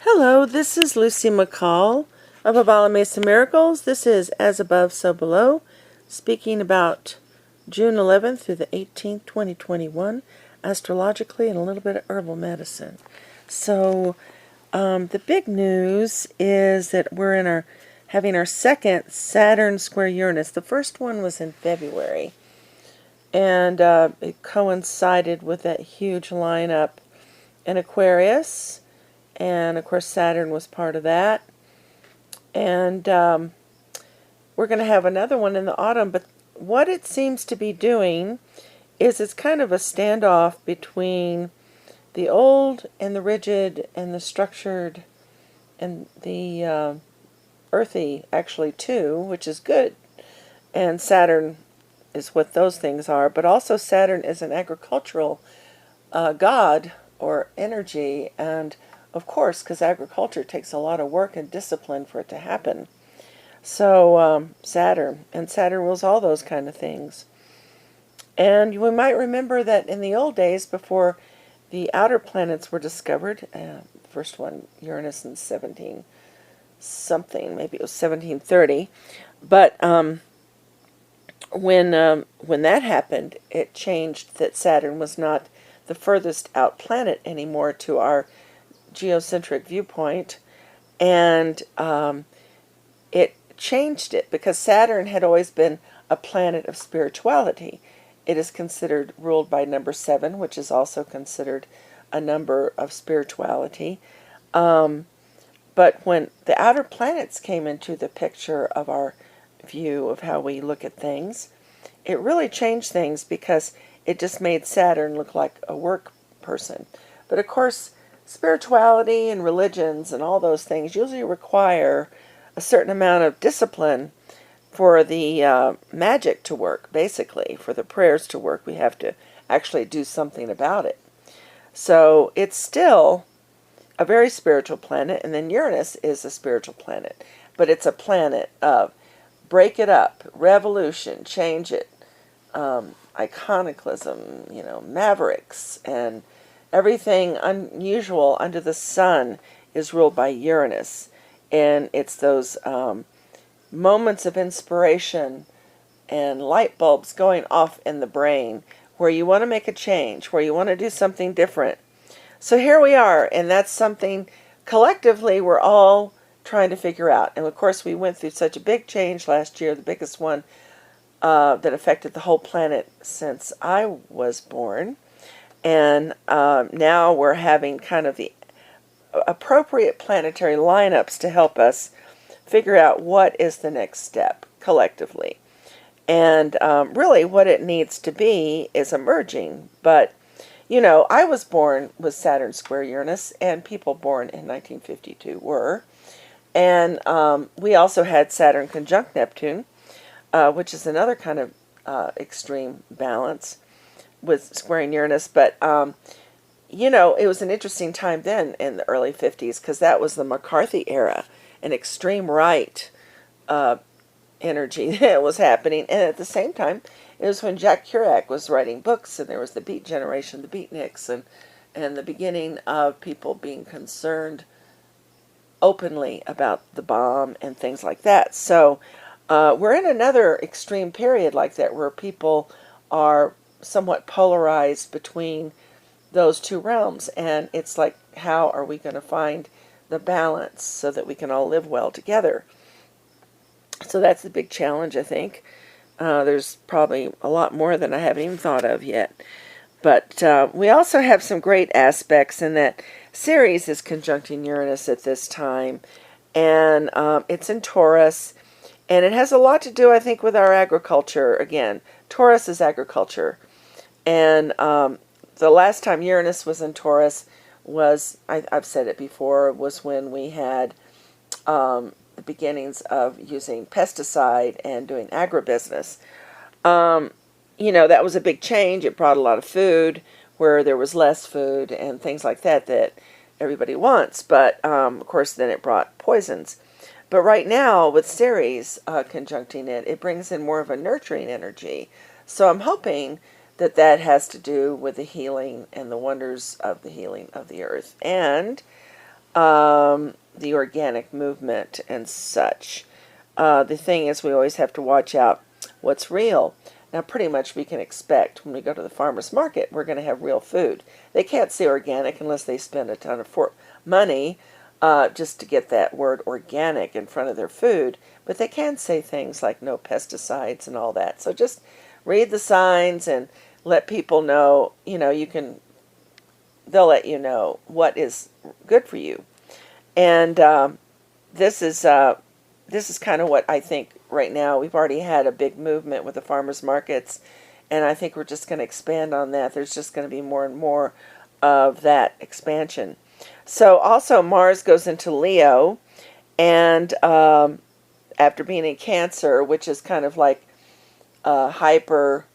Hello, this is Lucy McCall of Herbal Mesa Miracles. This is As Above, So Below, speaking about June 11th through the 18th, 2021, astrologically and a little bit of herbal medicine. So, the big news is that we're having our second Saturn square Uranus. The first one was in February, and it coincided with that huge lineup in Aquarius. And, of course, Saturn was part of that. And we're going to have another one in the autumn. But what it seems to be doing is it's kind of a standoff between the old and the rigid and the structured and the earthy, actually, too, which is good. And Saturn is what those things are. But also Saturn is an agricultural god or energy, and of course, because agriculture takes a lot of work and discipline for it to happen. So Saturn rules all those kind of things. And we might remember that in the old days, before the outer planets were discovered, first one, Uranus in 17 something, maybe it was 1730, but when that happened, it changed that Saturn was not the furthest out planet anymore to our geocentric viewpoint, and it changed it because Saturn had always been a planet of spirituality. It is considered ruled by number 7, which is also considered a number of spirituality. But when the outer planets came into the picture of our view of how we look at things, it really changed things because it just made Saturn look like a work person. But of course, spirituality and religions and all those things usually require a certain amount of discipline for the magic to work, basically. For the prayers to work, we have to actually do something about it. So it's still a very spiritual planet, and then Uranus is a spiritual planet. But it's a planet of break it up, revolution, change it, iconoclasm, mavericks, and everything unusual under the sun is ruled by Uranus. And it's those moments of inspiration and light bulbs going off in the brain where you want to make a change, where you want to do something different. So here we are, and that's something collectively we're all trying to figure out. And of course, we went through such a big change last year, the biggest one that affected the whole planet since I was born. And now we're having kind of the appropriate planetary lineups to help us figure out what is the next step collectively. And really what it needs to be is emerging. But, I was born with Saturn square Uranus, and people born in 1952 were. And we also had Saturn conjunct Neptune, which is another kind of extreme balance with squaring Uranus. But, it was an interesting time then in the early 50s because that was the McCarthy era, an extreme right energy that was happening. And at the same time, it was when Jack Kerouac was writing books, and there was the Beat Generation, the Beatniks, and the beginning of people being concerned openly about the bomb and things like that. So we're in another extreme period like that where people are somewhat polarized between those two realms, and it's like, how are we going to find the balance so that we can all live well together? So that's the big challenge, I think. There's probably a lot more than I haven't even thought of yet. But we also have some great aspects in that Ceres is conjuncting Uranus at this time, and it's in Taurus, and it has a lot to do, I think, with our agriculture. Again, Taurus is agriculture, and the last time Uranus was in Taurus was, I've said it before, was when we had the beginnings of using pesticide and doing agribusiness. That was a big change. It brought a lot of food where there was less food and things like that everybody wants. But, of course, then it brought poisons. But right now, with Ceres conjuncting it, it brings in more of a nurturing energy. So I'm hoping that has to do with the healing and the wonders of the healing of the earth. And the organic movement and such. The thing is, we always have to watch out what's real. Now, pretty much we can expect when we go to the farmer's market, we're going to have real food. They can't say organic unless they spend a ton of money just to get that word organic in front of their food. But they can say things like no pesticides and all that. So just read the signs and let people know, they'll let you know what is good for you. And this is kind of what I think right now. We've already had a big movement with the farmers markets, and I think we're just going to expand on that. There's just going to be more and more of that expansion. So also Mars goes into Leo, and after being in Cancer, which is kind of like hyper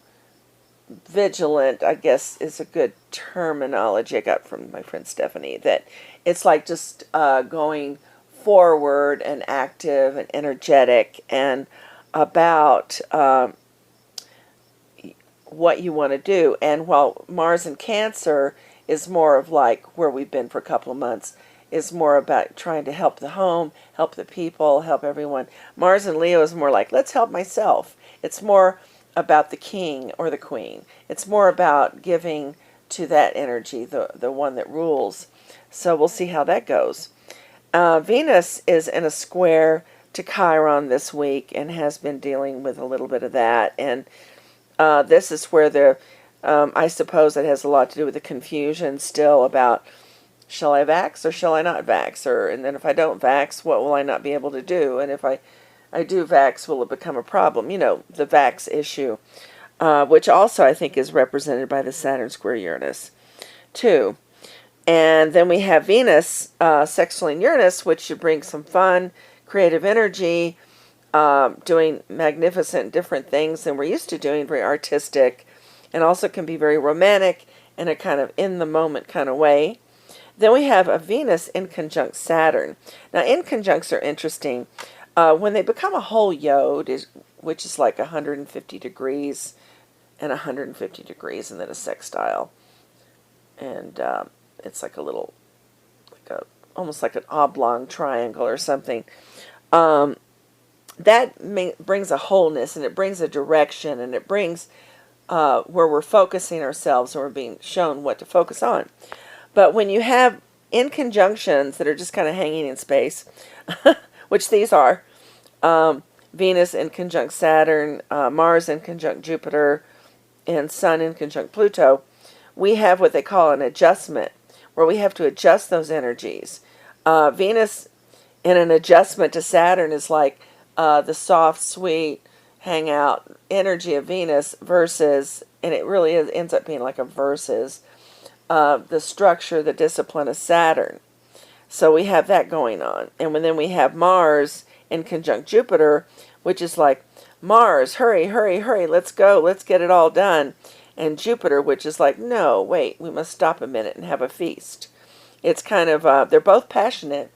vigilant, I guess is a good terminology I got from my friend Stephanie, that it's like just going forward and active and energetic and about what you want to do. And while Mars in Cancer is more of like where we've been for a couple of months, is more about trying to help the home, help the people, help everyone. Mars in Leo is more like, let's help myself. It's more about the king or the queen. It's more about giving to that energy, the one that rules. So we'll see how that goes. Venus is in a square to Chiron this week and has been dealing with a little bit of that. And this is where I suppose it has a lot to do with the confusion still about, shall I vax or shall I not vax? And then if I don't vax, what will I not be able to do? And if I do vax, will it become a problem? The vax issue, which also I think is represented by the Saturn square Uranus, too. And then we have Venus sextiling Uranus, which should bring some fun, creative energy, doing magnificent different things than we're used to doing, very artistic, and also can be very romantic in a kind of in-the-moment kind of way. Then we have a Venus in conjunct Saturn. Now, inconjuncts are interesting. When they become a whole yod, which is like 150 degrees and 150 degrees, and then a sextile. And it's like a little, almost like an oblong triangle or something. That brings a wholeness, and it brings a direction, and it brings where we're focusing ourselves and we're being shown what to focus on. But when you have inconjunctions that are just kind of hanging in space, which these are, Venus in conjunct Saturn, Mars in conjunct Jupiter, and Sun in conjunct Pluto, we have what they call an adjustment, where we have to adjust those energies. Venus in an adjustment to Saturn is like the soft, sweet, hangout energy of Venus versus, and it really ends up being like a versus, the structure, the discipline of Saturn. So we have that going on. And then we have Mars in conjunct Jupiter, which is like, Mars, hurry, hurry, hurry, let's go, let's get it all done. And Jupiter, which is like, no, wait, we must stop a minute and have a feast. It's kind of, they're both passionate,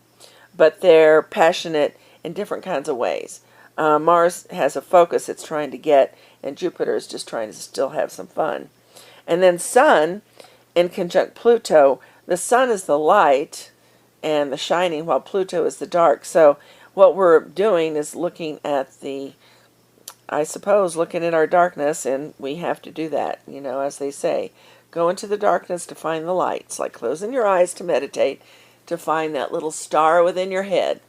but they're passionate in different kinds of ways. Mars has a focus it's trying to get, and Jupiter is just trying to still have some fun. And then Sun in conjunct Pluto, the Sun is the light and the shining, while Pluto is the dark. So what we're doing is looking at looking at our darkness, and we have to do that, as they say. Go into the darkness to find the light. It's like closing your eyes to meditate, to find that little star within your head.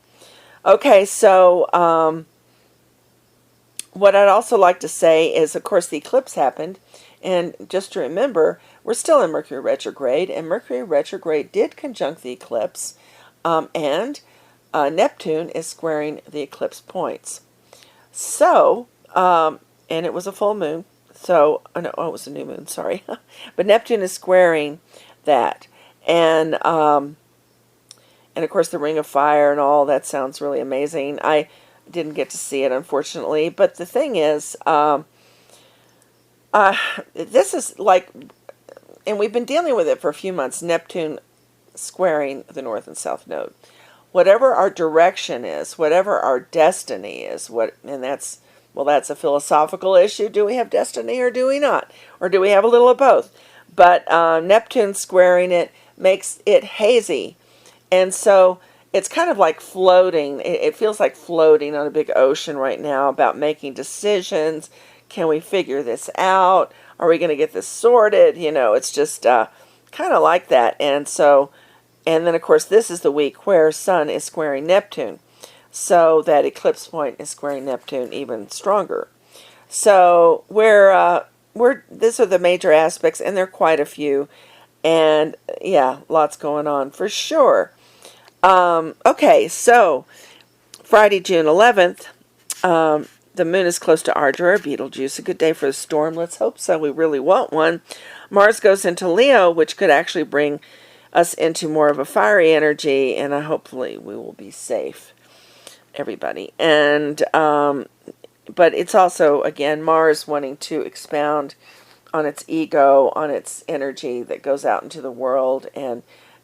Okay, so what I'd also like to say is, of course, the eclipse happened, and just to remember, we're still in Mercury retrograde, and Mercury retrograde did conjunct the eclipse, and Neptune is squaring the eclipse points. So, and it was a full moon, so, it was a new moon, sorry, but Neptune is squaring that, and of course the Ring of Fire and all, that sounds really amazing. I didn't get to see it, unfortunately, but the thing is, this is like, and we've been dealing with it for a few months, Neptune squaring the North and South Node. Whatever our direction is, whatever our destiny is, that's a philosophical issue. Do we have destiny or do we not? Or do we have a little of both? But Neptune squaring it makes it hazy. And so it's kind of like floating. It feels like floating on a big ocean right now about making decisions. Can we figure this out? Are we going to get this sorted? It's just kind of like that. And so, and then of course, this is the week where Sun is squaring Neptune. So that eclipse point is squaring Neptune even stronger. So these are the major aspects, and there are quite a few. And yeah, lots going on for sure. Okay, so Friday, June 11th, the moon is close to Ardra, Betelgeuse. A good day for a storm. Let's hope so. We really want one. Mars goes into Leo, which could actually bring us into more of a fiery energy, and hopefully we will be safe, everybody. And but it's also, again, Mars wanting to expound on its ego, on its energy that goes out into the world, and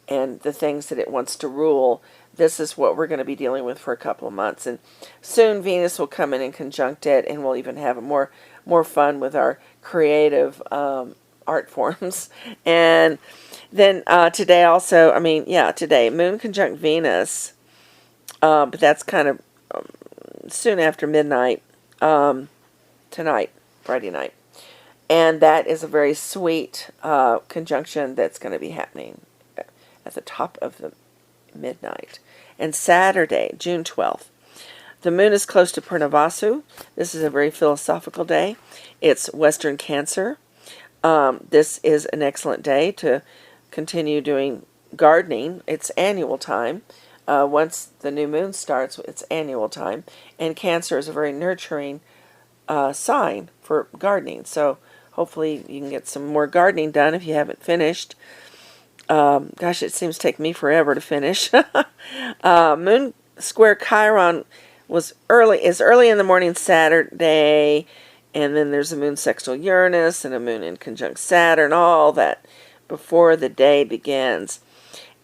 the things that it wants to rule. This is what we're going to be dealing with for a couple of months. And soon Venus will come in and conjunct it, and we'll even have more fun with our creative art forms. And then today also, today, Moon conjunct Venus, but that's kind of soon after midnight, tonight, Friday night. And that is a very sweet conjunction that's going to be happening at the top of the midnight. And Saturday, June 12th, the moon is close to Purnavasu. This is a very philosophical day. It's Western Cancer. This is an excellent day to continue doing gardening. It's annual time. Once the new moon starts, it's annual time. And Cancer is a very nurturing sign for gardening. So hopefully you can get some more gardening done if you haven't finished. Gosh, it seems to take me forever to finish. Moon square Chiron is early in the morning Saturday, and then there's a moon sextile Uranus and a moon in conjunct Saturn, all that before the day begins.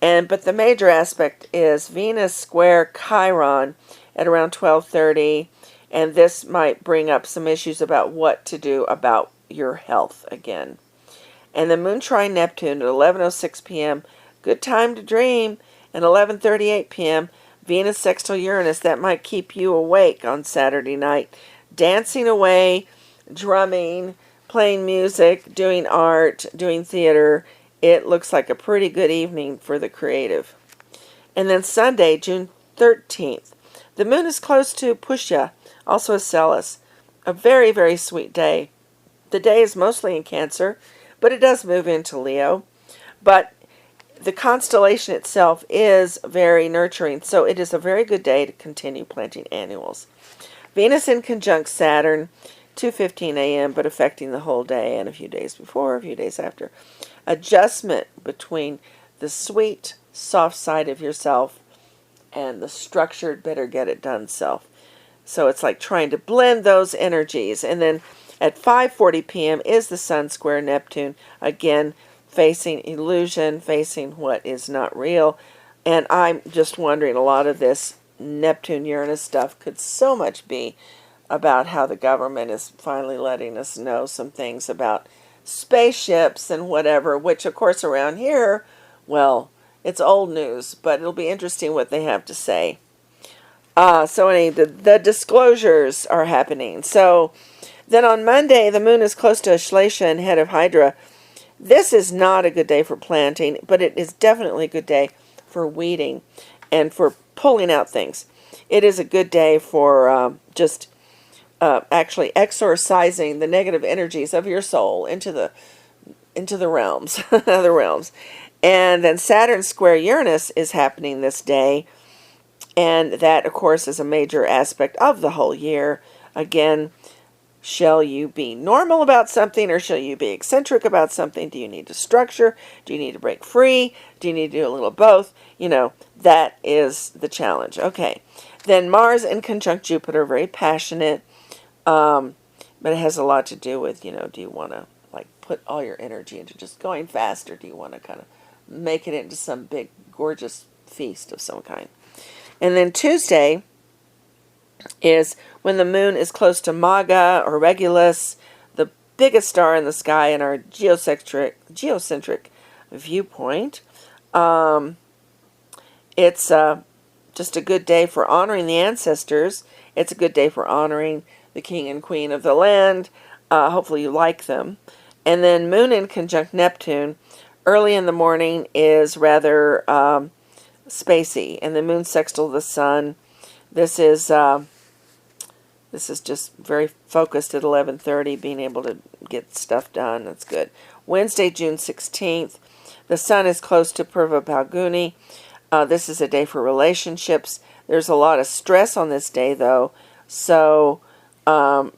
But the major aspect is Venus square Chiron at around 12:30, and this might bring up some issues about what to do about your health again. And the moon trine Neptune at 11:06 p.m., good time to dream, and 11:38 p.m., Venus sextile Uranus. That might keep you awake on Saturday night, dancing away, drumming, playing music, doing art, doing theater. It looks like a pretty good evening for the creative. And then Sunday, June 13th, the moon is close to Pushya, also a Celis. A very, very sweet day. The day is mostly in Cancer, but it does move into Leo. But the constellation itself is very nurturing, so it is a very good day to continue planting annuals. Venus in conjunct Saturn, 2:15 a.m., but affecting the whole day and a few days before, a few days after. Adjustment between the sweet, soft side of yourself and the structured, better get it done self. So it's like trying to blend those energies. And then at 5:40 p.m. is the Sun square Neptune, again facing illusion, facing what is not real. And I'm just wondering, a lot of this Neptune-Uranus stuff could so much be about how the government is finally letting us know some things about spaceships and whatever, which of course around here, well, it's old news, but it'll be interesting what they have to say. The disclosures are happening. So then on Monday, the moon is close to Ashlesha and head of Hydra. This is not a good day for planting, but it is definitely a good day for weeding and for pulling out things. It is a good day for just actually exorcising the negative energies of your soul into the realms, other realms. And then Saturn square Uranus is happening this day, and that, of course, is a major aspect of the whole year. Again, shall you be normal about something, or shall you be eccentric about something? Do you need to structure? Do you need to break free? Do you need to do a little of both? That is the challenge. Okay. Then Mars in conjunct Jupiter, very passionate, but it has a lot to do with, do you want to put all your energy into just going fast, or do you want to kind of make it into some big, gorgeous feast of some kind? And then Tuesday is when the moon is close to Maga or Regulus, the biggest star in the sky in our geocentric viewpoint. It's just a good day for honoring the ancestors. It's a good day for honoring the king and queen of the land. Hopefully you like them. And then Moon in conjunct Neptune early in the morning is rather spacey, and the Moon sextile the Sun. This is just very focused at 11:30, being able to get stuff done. That's good. Wednesday, June 16th, the Sun is close to Purva Palguni. This is a day for relationships. There's a lot of stress on this day, though, so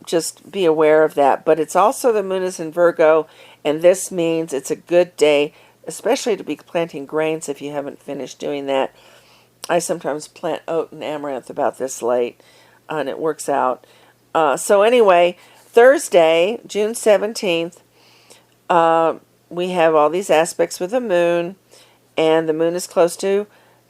just be aware of that. But it's also the Moon is in Virgo, and this means it's a good day, especially to be planting grains if you haven't finished doing that. I sometimes plant oat and amaranth about this late, and it works out. So anyway, Thursday, June 17th, we have all these aspects with the Moon, and the Moon is close to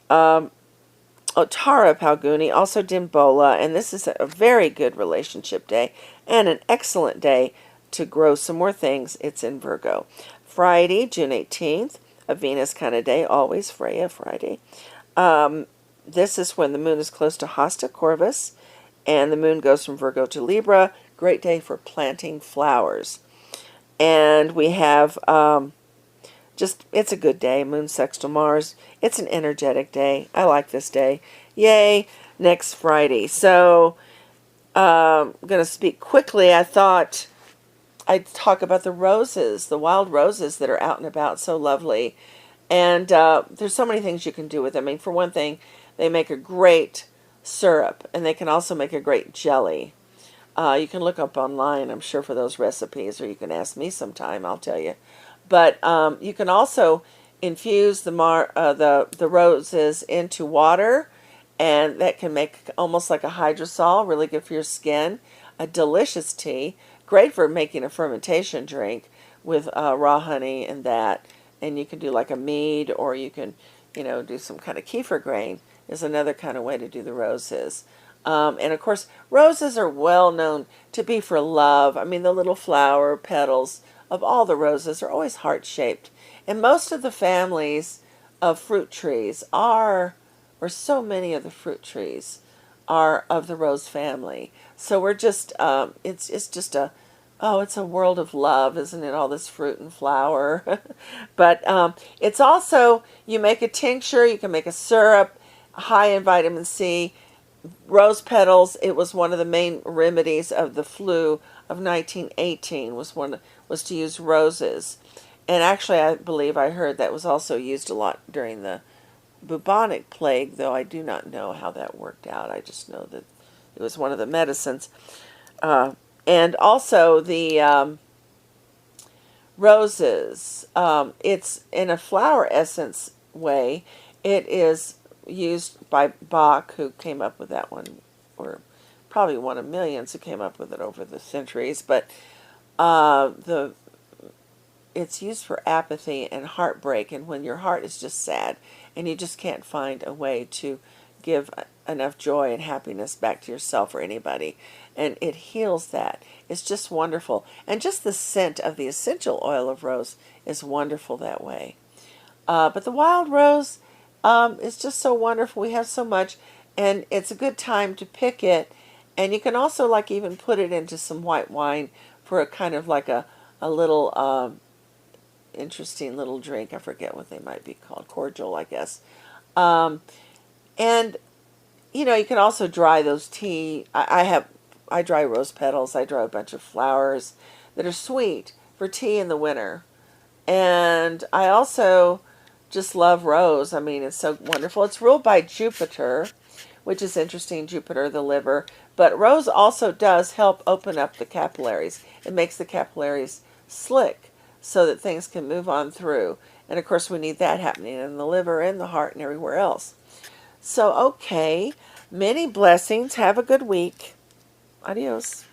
Uttara Palguni, also Dimbola, and this is a very good relationship day and an excellent day to grow some more things. It's in Virgo. Friday, June 18th, a Venus kind of day, always Freya Friday. This is when the Moon is close to Hasta Corvus, and the Moon goes from Virgo to Libra. Great day for planting flowers. And we have it's a good day. Moon sextile Mars. It's an energetic day. I like this day. Yay, next Friday. So I'm going to speak quickly. I thought I'd talk about the roses, the wild roses that are out and about, so lovely. And there's so many things you can do with them. I mean, for one thing, they make a great syrup, and they can also make a great jelly. You can look up online, I'm sure, for those recipes, or you can ask me sometime, I'll tell you. But you can also infuse the roses into water, and that can make almost like a hydrosol, really good for your skin. A delicious tea, great for making a fermentation drink with raw honey and that. And you can do like a mead, or you can, do some kind of kefir grain is another kind of way to do the roses. And of course, roses are well known to be for love. I mean, the little flower petals of all the roses are always heart-shaped. And most of the families of fruit trees or so many of the fruit trees are of the rose family. So we're just, it's just it's a world of love, isn't it? All this fruit and flower. But it's also, you make a tincture, you can make a syrup, high in vitamin C. Rose petals, it was one of the main remedies of the flu of 1918, was to use roses. And actually, I believe I heard that was also used a lot during the bubonic plague, though I do not know how that worked out. I just know that it was one of the medicines. And also the roses, it's in a flower essence way. It is used by Bach, who came up with that one, or probably one of millions who came up with it over the centuries. But it's used for apathy and heartbreak, and when your heart is just sad and you just can't find a way to give enough joy and happiness back to yourself or anybody, and it heals that. It's just wonderful. And just the scent of the essential oil of rose is wonderful that way. But the wild rose is just so wonderful. We have so much, and it's a good time to pick it. And you can also like even put it into some white wine for a kind of like a little interesting little drink. I forget what they might be called. Cordial, I guess. And you can also dry those tea. I dry rose petals. I dry a bunch of flowers that are sweet for tea in the winter. And I also just love rose. I mean, it's so wonderful. It's ruled by Jupiter, which is interesting, Jupiter, the liver. But rose also does help open up the capillaries. It makes the capillaries slick so that things can move on through. And of course, we need that happening in the liver and the heart and everywhere else. So, okay, many blessings. Have a good week. Adios.